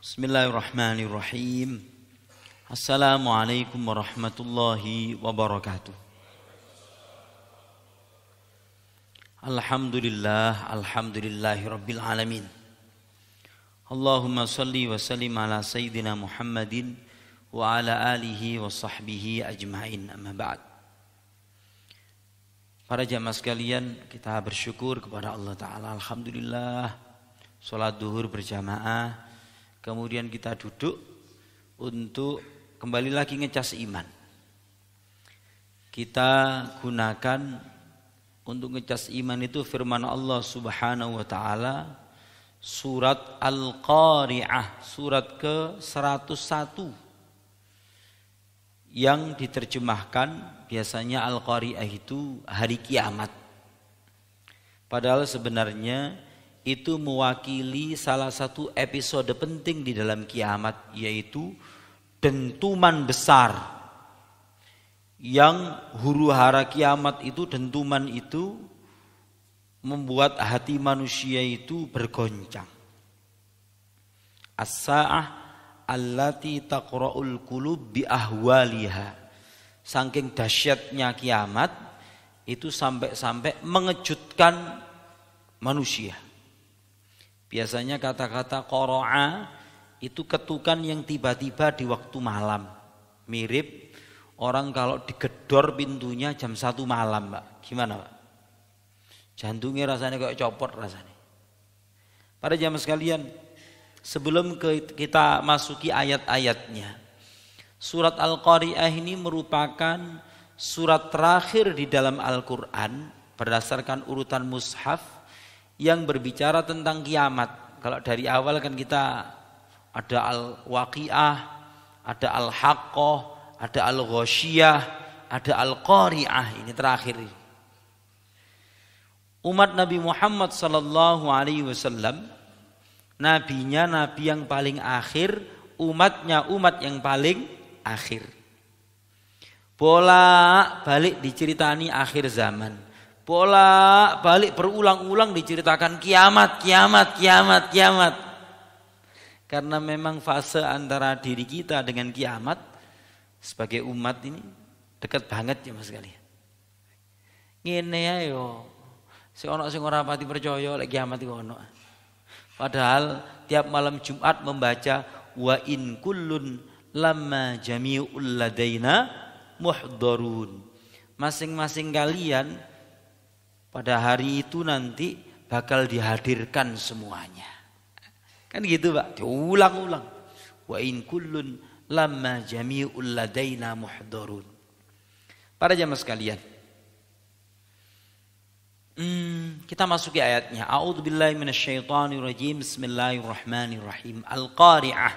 Bismillahirrahmanirrahim. Assalamualaikum warahmatullahi wabarakatuh. Alhamdulillahi rabbil alamin. Allahumma salli wa sallim ala sayyidina Muhammadin wa ala alihi wa sahbihi ajma'in, amma ba'd. Para jamaah sekalian, kita bersyukur kepada Allah Ta'ala. Alhamdulillah, sholat duhur berjamaah. Kemudian kita duduk untuk kembali lagi ngecas iman. Kita gunakan untuk ngecas iman itu firman Allah Subhanahu wa taala surat Al-Qari'ah, surat ke-101 yang diterjemahkan biasanya Al-Qari'ah itu hari kiamat. Padahal sebenarnya itu mewakili salah satu episode penting di dalam kiamat, yaitu dentuman besar yang huru hara kiamat itu. Dentuman itu membuat hati manusia itu bergoncang. As-sa'ah allati taqra'ul qulub bi ahwaliha. Saking dahsyatnya kiamat itu sampai mengejutkan manusia. Biasanya kata-kata qara'a itu ketukan yang tiba-tiba di waktu malam. Mirip orang kalau digedor pintunya jam 1 malam, Pak. Gimana, Pak? Jantungnya rasanya kayak copot rasanya. Para jamaah sekalian, sebelum kita masuki ayat-ayatnya, surat Al-Qari'ah ini merupakan surat terakhir di dalam Al-Quran berdasarkan urutan mushaf yang berbicara tentang kiamat. Kalau dari awal kan kita ada Al-Waqi'ah, ada Al-Haqqah, ada Al-Ghasyiyah, ada Al-Qari'ah. Ini terakhir. Umat Nabi Muhammad sallallahu alaihi wasallam, nabinya nabi yang paling akhir, umatnya umat yang paling akhir. Bolak-balik diceritani akhir zaman. Bolak-balik berulang-ulang diceritakan kiamat. Karena memang fase antara diri kita dengan kiamat sebagai umat ini dekat banget ya Mas sekalian. Ngene ya yo. Sing ana sing ora pati percaya lek kiamat iku ono. Padahal tiap malam Jumat membaca wa in kullun lamma jami'ul ladaina muhdharun. Masing-masing kalian pada hari itu nanti bakal dihadirkan semuanya. Kan gitu Pak, diulang-ulang. Wa in kullun lamma jami'ul ladaina muhdharun. Para jamaah sekalian, kita masuki ayatnya. A'udzubillahi minasyaitonirrajim. Bismillahirrahmanirrahim. Al-Qari'ah.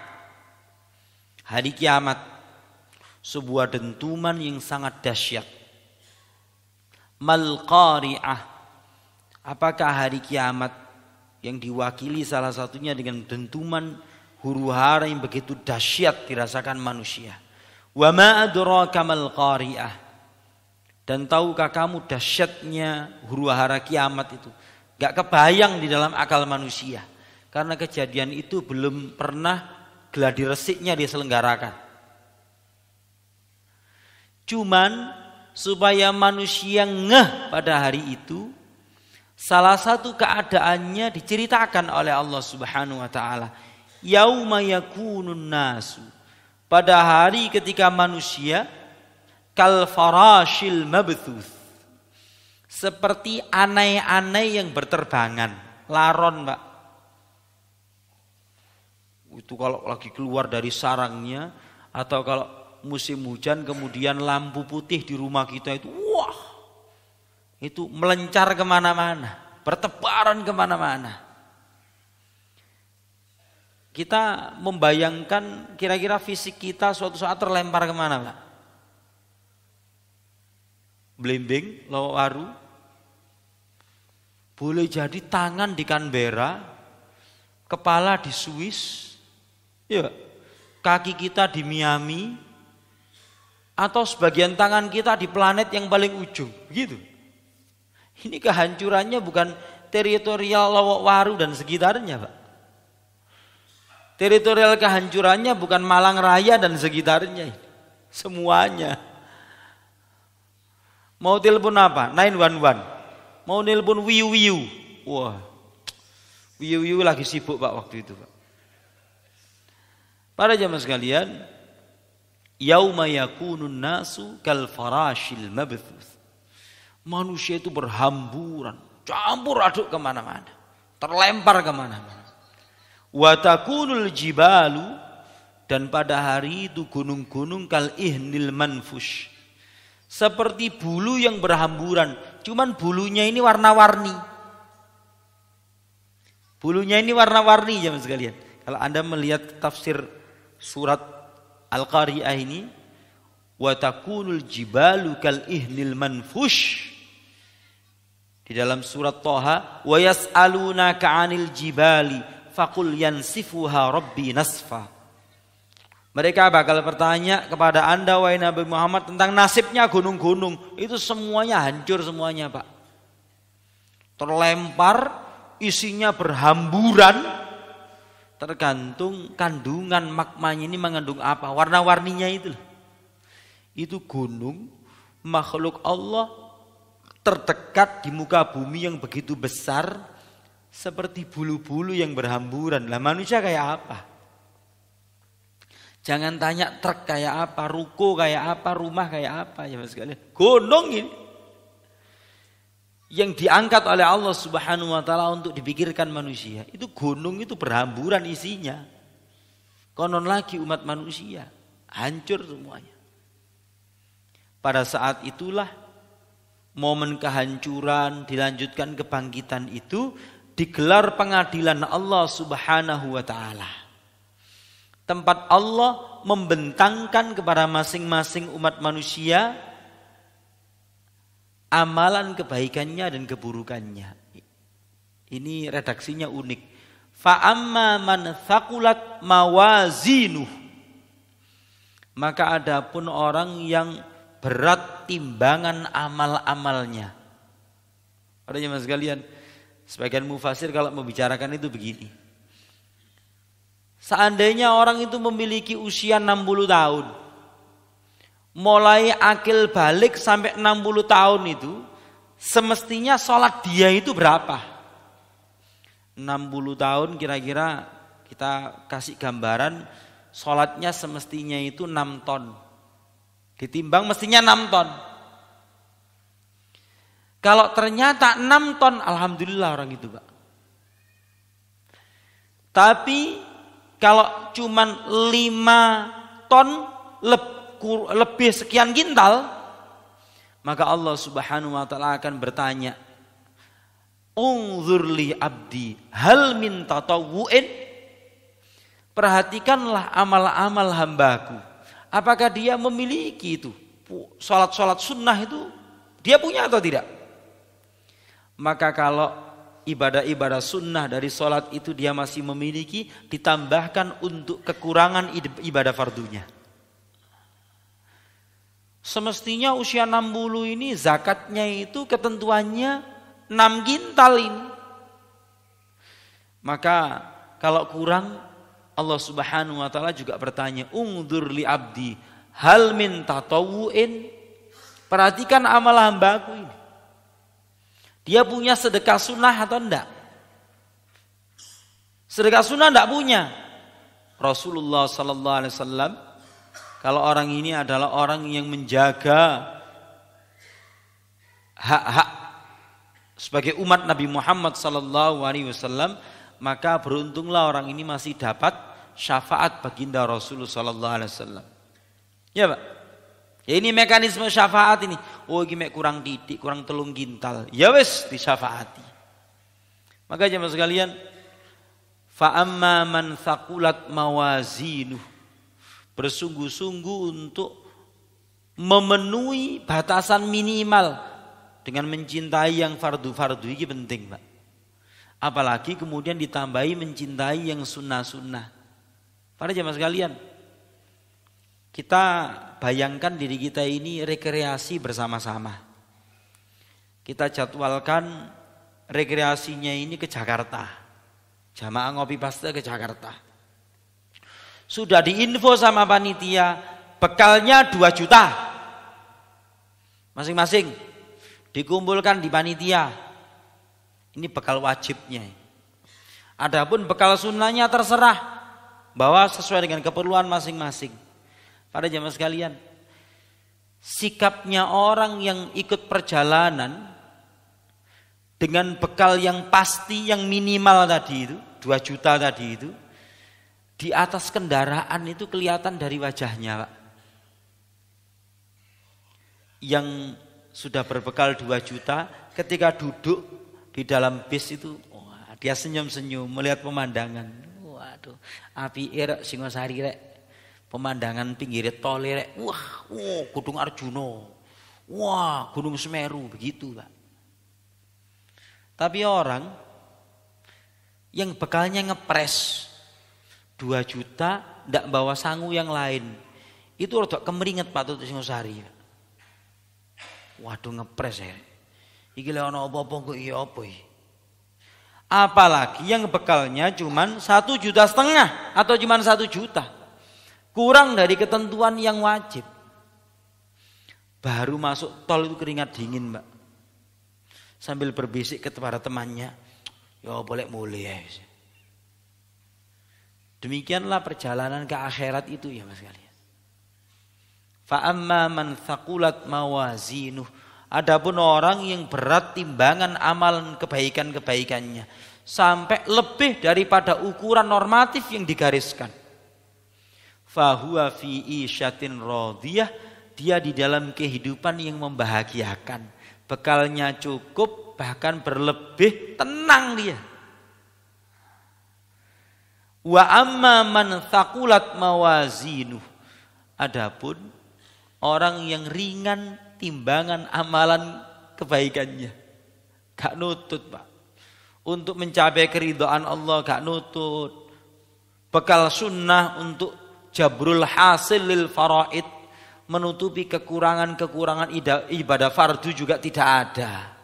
Hari kiamat, sebuah dentuman yang sangat dahsyat. Mal Qari'ah. Apakah hari kiamat yang diwakili salah satunya dengan dentuman huru hara yang begitu dahsyat dirasakan manusia. Wa ma adraka mal Qari'ah. Dan tahukah kamu dahsyatnya huru hara kiamat itu? Gak kebayang di dalam akal manusia. Karena kejadian itu belum pernah gladi resiknya diselenggarakan. Cuman supaya manusia ngeh pada hari itu, salah satu keadaannya diceritakan oleh Allah Subhanahu wa taala. Yauma yakunun nasu. Pada hari ketika manusia kal farashil mabthuth. Seperti anai-anai yang berterbangan, laron, Pak. Itu kalau lagi keluar dari sarangnya atau kalau musim hujan kemudian lampu putih di rumah kita itu, wah, itu melencar kemana-mana, bertebaran kemana-mana. Kita membayangkan kira-kira fisik kita suatu saat terlempar kemana, Pak? Blimbing, Lowaru. Boleh jadi tangan di Canberra, kepala di Swiss, ya, kaki kita di Miami, atau sebagian tangan kita di planet yang paling ujung, gitu. Ini kehancurannya bukan teritorial Lowaru dan sekitarnya, Pak. Teritorial kehancurannya bukan Malang Raya dan sekitarnya, semuanya. Mau telepon apa? 911. Mau telepon wiu-wiu. Wah, wiu-wiu lagi sibuk Pak waktu itu Pak. Para jamaah sekalian, yauma yakunun nasu kal farashil mabthuth. Manusia itu berhamburan, campur aduk kemana-mana, terlempar kemana-mana. Wa takunul jibalu, dan pada hari itu gunung-gunung kal ihnil manfush, seperti bulu yang berhamburan, cuman bulunya ini warna-warni. Bulunya ini warna-warni jemaah sekalian. Kalau Anda melihat tafsir surat Al-Qari'ah ini, wa takunul jibalu kal ihnil manfush. Di dalam surat Thaha, wa yas'alunaka 'anil jibali faqul yansifuha rabbi nasfa. Mereka bakal bertanya kepada Anda wahai Nabi Muhammad tentang nasibnya gunung-gunung. Itu semuanya hancur semuanya Pak. Terlempar, isinya berhamburan. Tergantung kandungan magmanya ini mengandung apa. Warna-warninya itu gunung makhluk Allah terdekat di muka bumi yang begitu besar, seperti bulu-bulu yang berhamburan. Lah manusia kayak apa? Jangan tanya truk kayak apa, ruko kayak apa, rumah kayak apa ya Mas sekalian. Gunung ini yang diangkat oleh Allah Subhanahu wa taala untuk dipikirkan manusia. Itu gunung itu berhamburan isinya. Konon lagi umat manusia hancur semuanya. Pada saat itulah momen kehancuran dilanjutkan kebangkitan itu, digelar pengadilan Allah Subhanahu wa taala. Tempat Allah membentangkan kepada masing-masing umat manusia amalan kebaikannya dan keburukannya. Ini redaksinya unik. Fa amma man thaqulat mawazinuh, maka adapun orang yang berat timbangan amal-amalnya. Para jemaah sekalian, sebagian mufasir kalau membicarakan itu begini. Seandainya orang itu memiliki usia 60 tahun, mulai akil balik sampai 60 tahun itu, semestinya sholat dia itu berapa? 60 tahun kira-kira kita kasih gambaran, sholatnya semestinya itu 6 ton. Ditimbang mestinya 6 ton. Kalau ternyata 6 ton, alhamdulillah orang itu Pak. Tapi kalau cuman 5 ton lebih sekian kintal, maka Allah Subhanahu wa taala akan bertanya, "Unzur li abdi hal min tatawwu'in?" Perhatikanlah amal-amal hambaku. Apakah dia memiliki itu? Sholat-sholat sunnah itu dia punya atau tidak? Maka kalau ibadah-ibadah sunnah dari sholat itu dia masih memiliki, ditambahkan untuk kekurangan ibadah fardunya. Semestinya usia 60 ini zakatnya itu ketentuannya 6 kintal ini. Maka kalau kurang, Allah Subhanahu wa taala juga bertanya, "Ungdur li abdi hal min tatawu'in?" Perhatikan amal hambaku ini. Dia punya sedekah sunnah atau enggak? Sedekah sunnah enggak punya. Rasulullah sallallahu alaihi wasallam, kalau orang ini adalah orang yang menjaga hak-hak sebagai umat Nabi Muhammad sallallahu alaihi wasallam, maka beruntunglah orang ini masih dapat syafaat baginda Rasulullah sallallahu alaihi wasallam. Ya Pak. Ya ini mekanisme syafaat ini. Oh ini kurang titik, kurang 3 kintal. Ya wes disyafaati. Maka jemaah sekalian, fa amma man thaqulat mawazinuh, bersungguh-sungguh untuk memenuhi batasan minimal dengan mencintai yang fardu-fardu ini penting Pak. Apalagi kemudian ditambahi mencintai yang sunnah-sunnah. Para jemaah sekalian, kita bayangkan diri kita ini rekreasi bersama-sama. Kita jadwalkan rekreasinya ini ke Jakarta. Jamaah ngopi pasta ke Jakarta. Sudah diinfo sama panitia, bekalnya 2 juta. Masing-masing dikumpulkan di panitia. Ini bekal wajibnya. Adapun bekal sunnahnya terserah, bahwa sesuai dengan keperluan masing-masing. Para jamaah sekalian, sikapnya orang yang ikut perjalanan dengan bekal yang pasti, yang minimal tadi itu, 2 juta tadi itu, di atas kendaraan itu kelihatan dari wajahnya, Pak. Yang sudah berbekal 2 juta, ketika duduk di dalam bis itu, wah, dia senyum-senyum melihat pemandangan. Waduh, api rek Singosari rek. Pemandangan pinggir tol rek. Wah, Gunung Arjuna. Wah, Gunung Semeru, begitu, Pak. Tapi orang yang bekalnya ngepres 2 juta, ndak bawa sangu yang lain, itu rada kemeringet Pak Tutut Singosari. Waduh, ngepres ya. Iki lek ana apa-apa kok iya apa iki. Apalagi yang bekalnya cuman 1,5 juta atau cuman 1 juta. Kurang dari ketentuan yang wajib. Baru masuk tol itu keringat dingin, Mbak. Sambil berbisik kepada temannya, ya boleh mulai ya. Demikianlah perjalanan ke akhirat itu ya Mas kalian. Fa amma man thaqulat mawazinuh. Adapun orang yang berat timbangan amalan kebaikan-kebaikannya sampai lebih daripada ukuran normatif yang digariskan. Fa huwa fi isyatin radiyah, dia di dalam kehidupan yang membahagiakan. Bekalnya cukup, bahkan berlebih, tenang dia. Wa amma man thaqulat mawazinuh. Adapun orang yang ringan timbangan amalan kebaikannya, gak nutut Pak. Untuk mencapai keridhaan Allah gak nutut. Bekal sunnah untuk jabrul hasil lil faraid, menutupi kekurangan-kekurangan ibadah fardu juga tidak ada.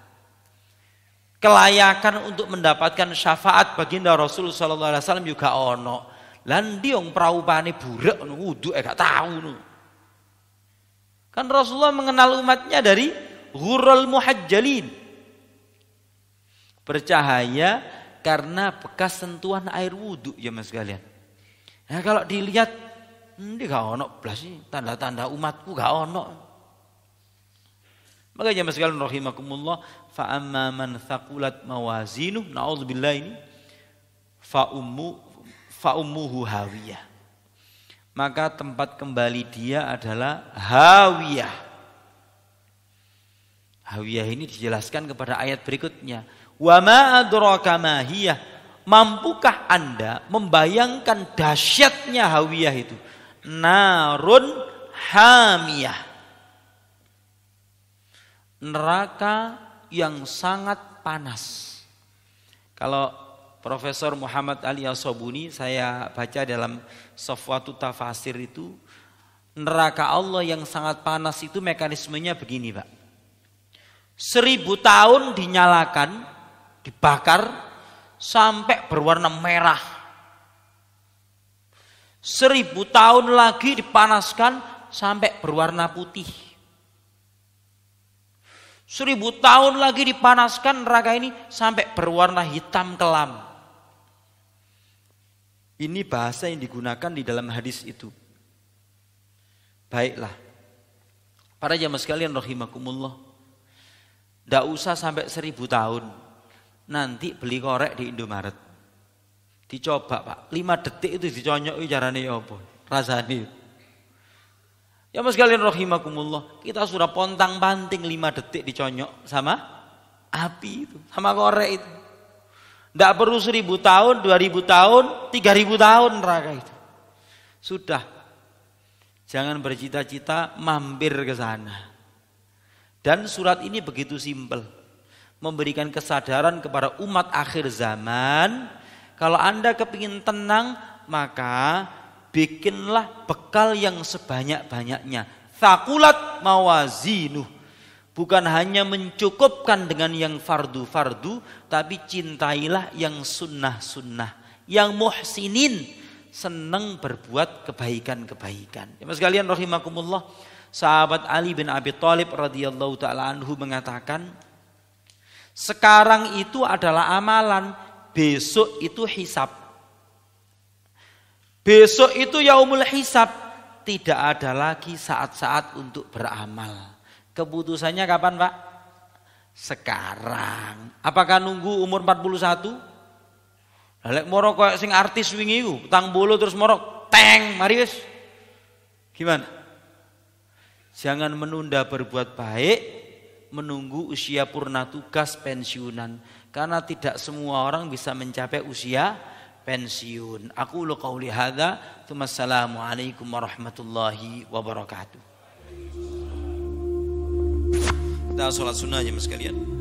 Kelayakan untuk mendapatkan syafaat baginda Rasul sallallahu alaihi wasallam juga ono. Lan diong praupane burek wudu gak tahu nu. Kan Rasulullah mengenal umatnya dari ghurral muhajjalin. Bercahaya karena bekas sentuhan air wudu ya Mas kalian. Nah kalau dilihat ini gak ono blas tanda-tanda umatku gak ono. Makanya Mas kalian rahimakumullah, fa amma man thaqulat mawazinuh, naudzubillah ini, fa ummuhu hawiyah. Maka tempat kembali dia adalah hawiyah. Hawiyah ini dijelaskan kepada ayat berikutnya. Wa ma adraka ma hiyah. Mampukah Anda membayangkan dahsyatnya hawiyah itu? Narun hamiyah. Neraka yang sangat panas. Kalau Profesor Muhammad Ali As-Sobuni, saya baca dalam Safwatut Tafasir itu, neraka Allah yang sangat panas itu mekanismenya begini Pak. 1000 tahun dinyalakan, dibakar sampai berwarna merah. 1000 tahun lagi dipanaskan sampai berwarna putih. 1000 tahun lagi dipanaskan neraka ini sampai berwarna hitam kelam. Ini bahasa yang digunakan di dalam hadis itu. Baiklah. Para jamaah sekalian rahimakumullah. Tidak usah sampai 1000 tahun. Nanti beli korek di Indomaret. Dicoba Pak. 5 detik itu diconyok carane apa? Rasane. Ya mas kalian rahimakumullah, kita sudah pontang-panting 5 detik diconyok sama api itu, sama korek itu. Tidak perlu 1000 tahun, 2000 tahun, 3000 tahun neraka itu. Sudah. Jangan bercita-cita mampir ke sana. Dan surat ini begitu simpel. Memberikan kesadaran kepada umat akhir zaman. Kalau Anda kepingin tenang, maka bikinlah bekal yang sebanyak-banyaknya. Thaqulat mawazinuh. Bukan hanya mencukupkan dengan yang fardu-fardu, tapi cintailah yang sunnah-sunnah. Yang muhsinin. seneng berbuat kebaikan-kebaikan. Ya mas sekalian rahimakumullah, sahabat Ali bin Abi Thalib radhiyallahu taala anhu mengatakan, sekarang itu adalah amalan, besok itu hisab. Besok itu yaumul hisab, tidak ada lagi saat-saat untuk beramal. Keputusannya kapan, Pak? Sekarang. Apakah nunggu umur 41? Lek moro koyo sing artis wingi iku, tang bolo terus moro teng, mari wis. Gimana? Jangan menunda berbuat baik, menunggu usia purna tugas pensiunan, karena tidak semua orang bisa mencapai usia pensiun. Aku lu qauli hadza, wassalamualaikum warahmatullahi wabarakatuh. Kita sholat sunnah aja mas sekalian.